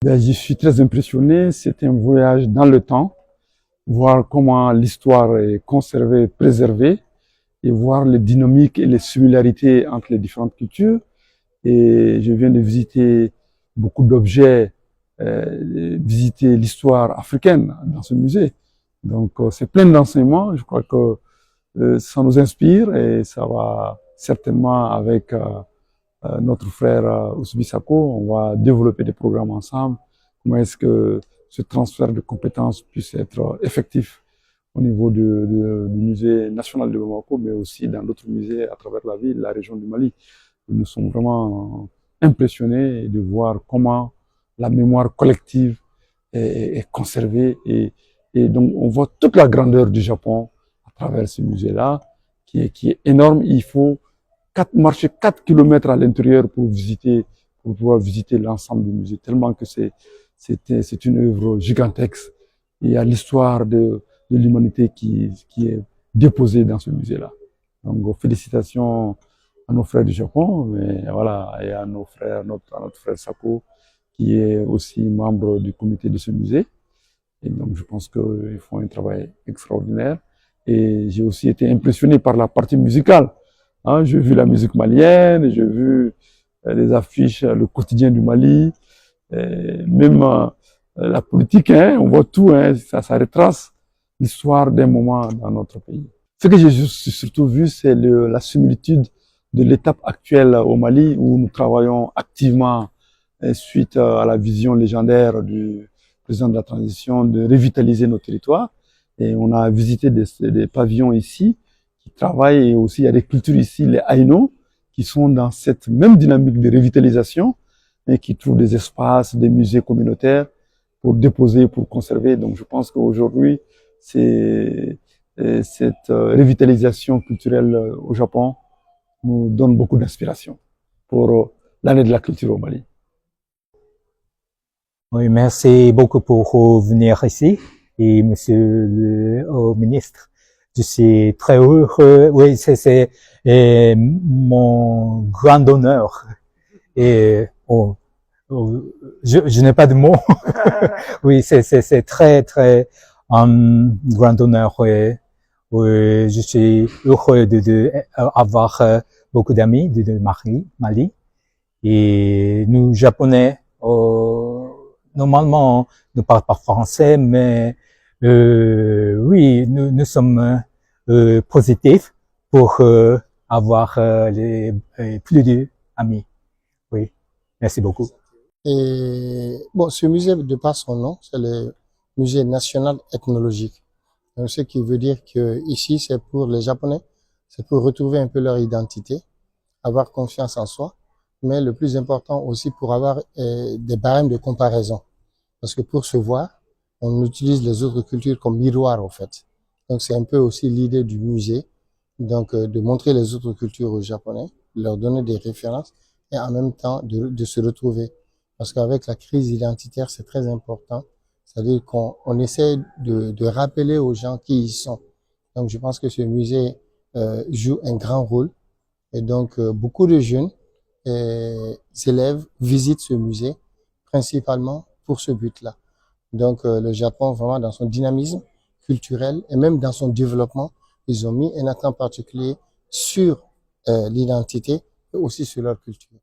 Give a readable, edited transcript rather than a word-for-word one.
Ben, je suis très impressionné. C'est un voyage dans le temps, voir comment l'histoire est conservée, préservée, et voir les dynamiques et les similarités entre les différentes cultures. Et je viens de visiter beaucoup d'objets, visiter l'histoire africaine dans ce musée. Donc, c'est plein d'enseignements. Je crois que ça nous inspire et ça va certainement avec notre frère Ousbi Sako, on va développer des programmes ensemble. Comment est-ce que ce transfert de compétences puisse être effectif au niveau du musée national de Bamako, mais aussi dans d'autres musées à travers la ville, la région du Mali. Nous sommes vraiment impressionnés de voir comment la mémoire collective est conservée et donc on voit toute la grandeur du Japon à travers ce musée-là qui est énorme. Il faut marcher 4 kilomètres à l'intérieur pour pouvoir visiter l'ensemble du musée, tellement que c'est une œuvre gigantesque. Il y a l'histoire de l'humanité qui est déposée dans ce musée-là. Donc, félicitations à nos frères du Japon, mais voilà, et à nos frères, à notre frère Sako, qui est aussi membre du comité de ce musée. Et donc, je pense qu'ils font un travail extraordinaire. Et j'ai aussi été impressionné par la partie musicale. Hein, j'ai vu la musique malienne, j'ai vu les affiches, le quotidien du Mali, même la politique, hein, on voit tout, hein, ça retrace l'histoire d'un moment dans notre pays. Ce que j'ai surtout vu, c'est la similitude de l'étape actuelle au Mali, où nous travaillons activement suite à la vision légendaire du président de la transition de revitaliser nos territoires. Et on a visité des pavillons ici qui travaillent, et aussi il y a des cultures ici, les Aïno, qui sont dans cette même dynamique de revitalisation et qui trouvent des espaces, des musées communautaires pour déposer, pour conserver. Donc je pense qu'aujourd'hui, cette revitalisation culturelle au Japon nous donne beaucoup d'inspiration pour l'année de la culture au Mali. Oui, merci beaucoup pour venir ici. Et monsieur le ministre, je suis très heureux. Oui, c'est mon grand honneur. Et je n'ai pas de mots. Oui, c'est très grand honneur. Je suis heureux de avoir beaucoup d'amis de Mali. Et nous, Japonais, normalement, ne parlons pas français, mais oui, nous sommes positifs pour avoir plus d'amis. Oui, merci beaucoup. Et bon, ce musée, de par son nom, c'est le musée national ethnologique. Donc, ce qui veut dire que ici, c'est pour les Japonais, c'est pour retrouver un peu leur identité, avoir confiance en soi, mais le plus important aussi pour avoir des barèmes de comparaison. Parce que pour se voir, on utilise les autres cultures comme miroir, en fait. Donc, c'est un peu aussi l'idée du musée, donc de montrer les autres cultures aux Japonais, leur donner des références et en même temps de se retrouver. Parce qu'avec la crise identitaire, c'est très important. C'est-à-dire qu'on essaie de rappeler aux gens qui ils sont. Donc, je pense que ce musée joue un grand rôle. Et donc, beaucoup de jeunes élèves visitent ce musée principalement pour ce but-là. Donc, le Japon, vraiment, dans son dynamisme culturel et même dans son développement, ils ont mis un accent particulier sur l'identité et aussi sur leur culture.